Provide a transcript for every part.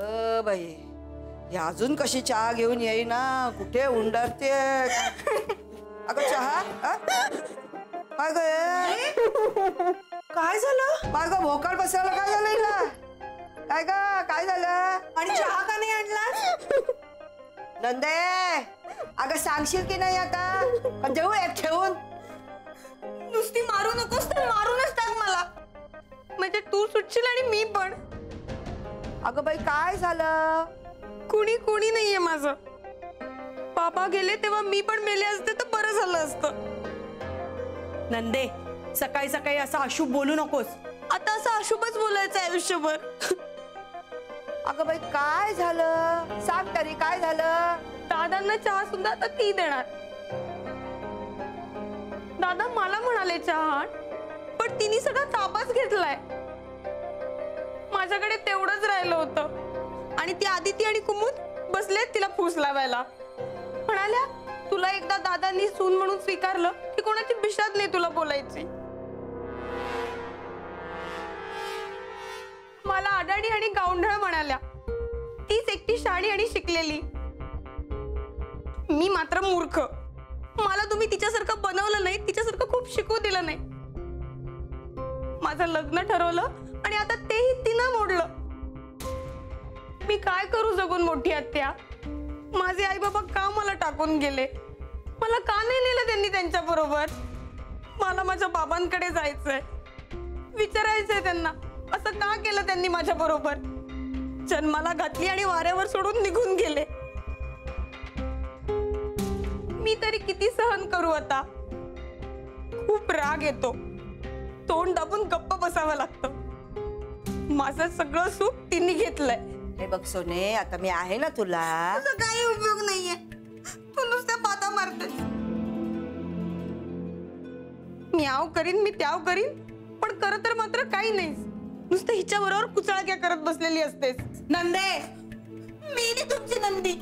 बाई ही अजून कशी चहा घेऊन येईना, कुठे उंडारते. अगं चहा काय ग, काय झालं? माग भोकाळ बसायला काय झालं हिला? काय ग काय झालं? आणि चहा का नाही आणला? नंदे अगं सांगशील की नाही आता? पण देऊ एक ठेवून. नुसती मारू नकोस तर मारूनच टाक मला, म्हणजे तू सुटशील आणि मी पण. अगं बाई काय झालं? कुणी नाहीये माझं. बाबा गेले तेव्हा मी पण मेले असते तर बरं झालं असतं. नंदे सकाळी सकाळी असं अशुभ बोलू नकोस. आता असं अशुभच बोलायचं आयुष्यभर. अगं बाई काय झालं सांग तरी, काय झालं? दादांना चहा सुद्धा आता ती देणार. दादा मला म्हणाले चहा, पण तिने सगळा ताबाच घेतलाय. माझ्याकडे तेवढंच राहिलं होतं आणि ती आदिती आणि कुमुद बसले तिला फूस लावायला. म्हणाल्या तुला एकदा दादांनी सून म्हणून स्वीकारलं की कोणाची बिशाद नाही तुला बोलायची. मला आडाणी आणि गावंढळ म्हणाल्या. तीच एकटी शाणी आणि शिकलेली, मी मात्र मूर्ख. मला तुम्ही तिच्यासारखं बनवलं नाही, तिच्यासारखं खूप शिकू दिलं नाही. माझं लग्न ठरवलं आणि आता तेही तिनं मोडलं. मी काय करू जगून मोठी आत्या? माझे आई बाबा का मला टाकून गेले? मला का नाही नेलं त्यांनी त्यांच्या बरोबर? मला माझ्या बाबांकडे जायचंय, विचारायचंय त्यांना असं का केलं त्यांनी माझ्या बरोबर. जन्माला घातली आणि वाऱ्यावर सोडून निघून गेले. मी तरी किती सहन करू आता? खूप राग येतो, तोंड दाबून गप्प बसावं लागतं. माझं सगळं सुख तिने घेतलंय. हे बघ सोने, आता मी आहे ना तुला. तुझा काही उपयोग नाहीये, तू नुसत्या बाता मारतेस. मी आव करीन, मी त्याव करीन, पण करत तर मात्र काही नाहीस. नुसतं हिच्या बरोबर कुचाळक्या करत बसलेली असतेस. नंदे मी नाही तुमची नंदी.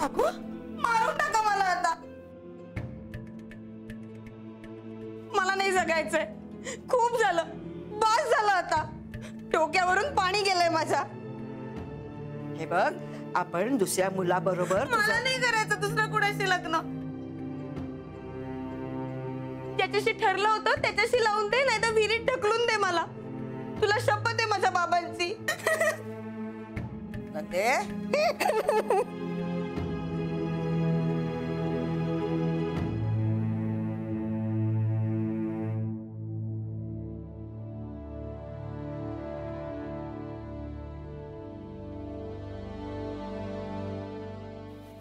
अगं मारून टाका मला आता. मला नाही जगायचंय, खूप झालं, बास झालं आता. डोक्यावरून पाणी गेलंय माझ्या. हे बघ आपण दुसऱ्या मुलाबरोबर. मला नाही करायचं दुसरं कुणाशी लग्न. त्याच्याशी ठरलं होतं त्याच्याशी लावून दे, नाही तर विहिरीत ढकलून दे मला. तुला शपथ आहे माझ्या बाबांची. नंदे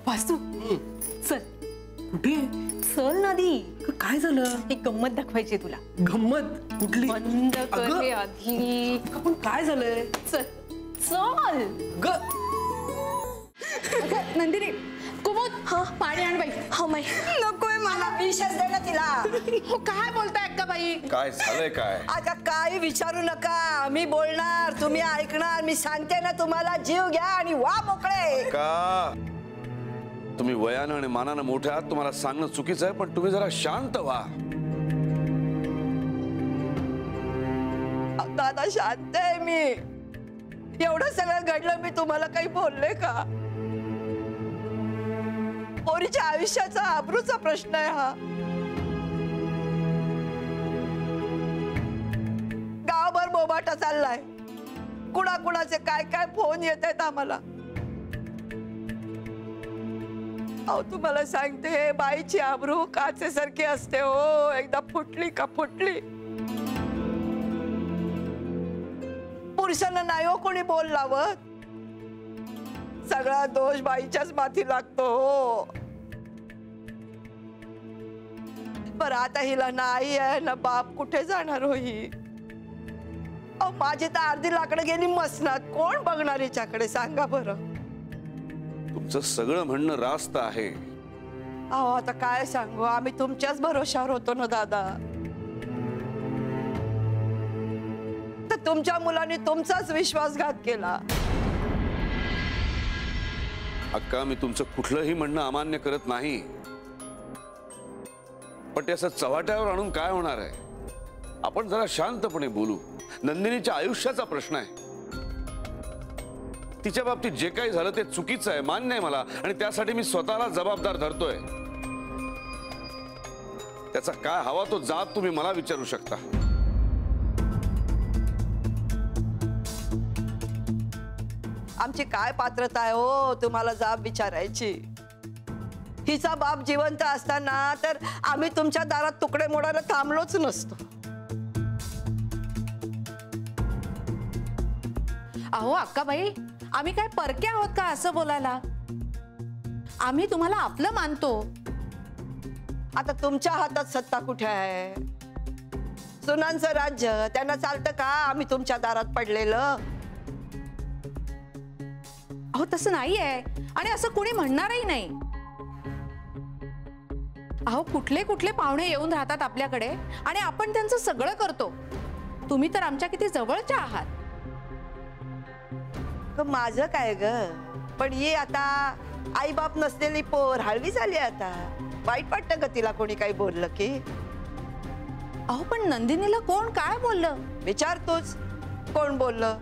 वासू चल. कुठे? चल नदी. काय झालं? एक गंमत दाखवायची तुला. गंमत कुठली? बंद कर हे आधी. पण काय झालंय? चल चल ग नंदिनी. कुमुद हा पाणी आण बाई. हा माई नकोय मला. विषच दे ना तिला. हो काय बोलताय अक्का बाई? काय झालंय काय? आता काही विचारू नका, मी बोलणार तुम्ही ऐकणार. मी सांगते ना तुम्हाला, जीव घ्या आणि वा मोकळे. का तुम्ही वयानं आणि मानानं मोठे आहात, तुम्हाला सांगणं चुकीचं आहे, पण तुम्ही जरा शांत व्हा. दादा शांत आहे मी. एवढं सगळं घडलं, मी तुम्हाला काही बोलले का? पोरीच्या आयुष्याचा आबरूचा प्रश्न आहे हा. गावभर बोबाटा चाललाय. कुणाकुणाचे काय काय फोन येत आहेत आम्हाला. अहो तुम्हाला सांगते, बाईची आबरू काचेसारखी असते हो. एकदा फुटली का फुटली. पुरुषांना नाही हो कोणी बोल लावत. सगळा दोष बाईच्याच माथी लागतो हो. बरं आता हिला ना आई आहे ना बाप, कुठे जाणार हो ही? अहो माझी तर अर्धी लाकडं गेली मसनात. कोण बघणार हिच्याकडे सांगा बरं? तुमचं सगळं म्हणणं रास्त आहे. अहो आता काय सांगू, आम्ही तुमच्याच भरोशावर होतो ना दादा. तर तुमच्या मुलाने तुमचाच विश्वासघात केला. अक्का मी तुमचं कुठलंही म्हणणं अमान्य करत नाही, पण ते असं चव्हाट्यावर आणून काय होणार आहे? आपण जरा शांतपणे बोलू. नंदिनीच्या आयुष्याचा प्रश्न आहे. तिच्या बाबतीत जे काही झालं ते चुकीचं आहे, मान्य आहे मला, आणि त्यासाठी मी स्वतःला जबाबदार धरतोय. त्याचा काय हवा तो जाब तुम्ही मला विचारू शकता. आमची काय पात्रता आहे हो तुम्हाला जाब विचारायची? हिचा बाप जिवंत असताना तर आम्ही तुमच्या दारात तुकडे मोडायला थांबलोच नसतो. अहो अक्काबाई, आम्ही काय परके आहोत का असं बोलायला? आम्ही तुम्हाला आपलं मानतो. आता तुमच्या हातात सत्ता कुठे आहे? सुनांचं राज्य, त्यांना चालतं का आम्ही तुमच्या दारात पडलेलं? अहो तसं नाहीये, आणि असं कुणी म्हणणारही नाही. अहो कुठले कुठले पाहुणे येऊन राहतात आपल्याकडे आणि आपण त्यांचं सगळं करतो. तुम्ही तर आमच्या किती जवळच्या आहात. माझं काय ग? पण ये आता आई बाप नसलेली पोर हळवी झाली आता. वाईट वाटतं ग तिला कोणी काही बोललं की? अहो पण नंदिनीला कोण काय बोललं? विचार तूच, कोण बोललं?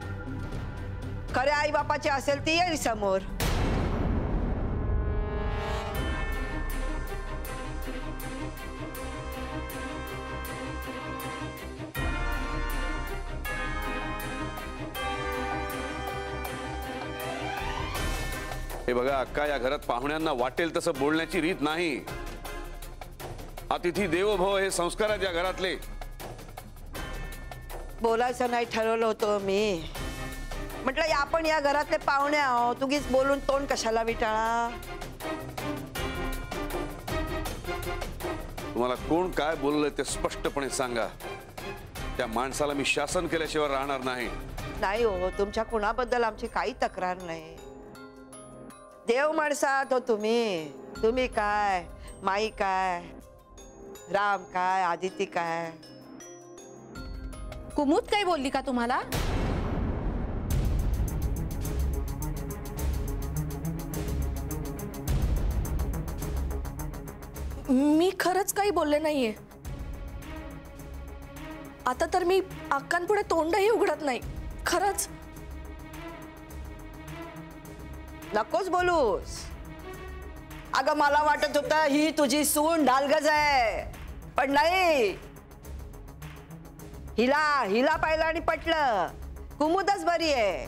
खऱ्या आई बापाची असेल ती येईल समोर. हे बघा अक्का, या घरात पाहुण्यांना वाटेल तसं बोलण्याची रीत नाही. अतिथी देवो भव हे संस्कार आहेत या घरातले. बोलायचं नाही ठरवलं होतं मी. म्हटलं आपण या घरातले पाहुणे आहोत, उगीच बोलून तोंड कशाला विटाळा. तुम्हाला कोण काय बोललंय ते स्पष्टपणे सांगा. त्या माणसाला मी शासन केल्याशिवाय राहणार नाही. नाही हो, तुमच्या कुणाबद्दल आमची काही तक्रार नाही. देव माणसात हो तुम्ही. तुम्ही काय, माई काय, राम काय, आदिती काय? कुमुद काही बोलली का तुम्हाला? मी खरंच काही बोलले नाहीये. आता तर मी अक्कांपुढे तोंडही उघडत नाही, खरंच. नकोच बोलूस. अगं मला वाटत होतं ही तुझी सून ढालगज आहे, पण नाही. हिला पाहिलं आणि पटलं. कुमुदच बरी आहे.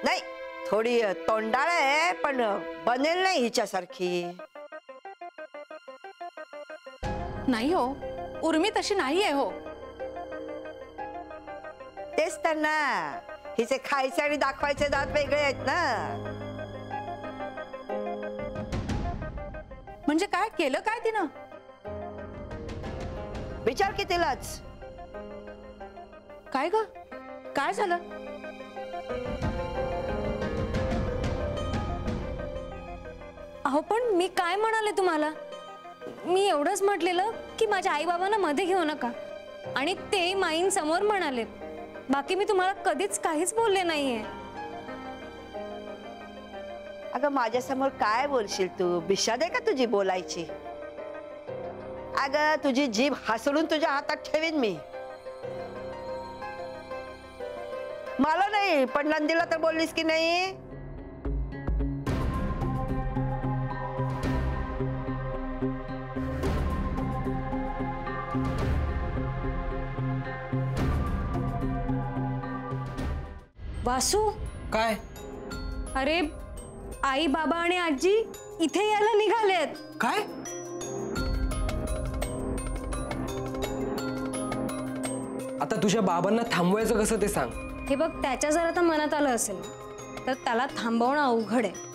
नाही, थोडी तोंडाळ आहे, पण बनेल नाही हिच्यासारखी. नाही हो, उर्मी तशी नाहीये हो. तेच तर ना, हिचे खायचे आणि दाखवायचे दात वेगळे आहेत ना. म्हणजे काय केलं काय तिनं? विचार की तिलाच. काय ग, काय झालं? अहो पण मी काय म्हणाले तुम्हाला? मी एवढंच म्हटलेलं की माझ्या आई बाबांना मध्ये घेऊ नका, आणि ते माईन समोर म्हणाले. बाकी मी तुम्हाला कधीच काहीच बोलले नाहीये. अगं माझ्या समोर काय बोलशील तू? बिशाद आहे का तुझी बोलायची? अगं तुझी जीभ हसडून तुझ्या हातात ठेवीन मी. मला नाही, पण नंदीला तर बोललीस की नाही? वासू, काय? अरे आई बाबा आणि आजी इथे यायला निघालेत. काय? आता तुझ्या बाबांना थांबवायचं कसं ते सांग. हे बघ, त्याच्या जर आता मनात आलं असेल तर त्याला थांबवणं अवघड आहे.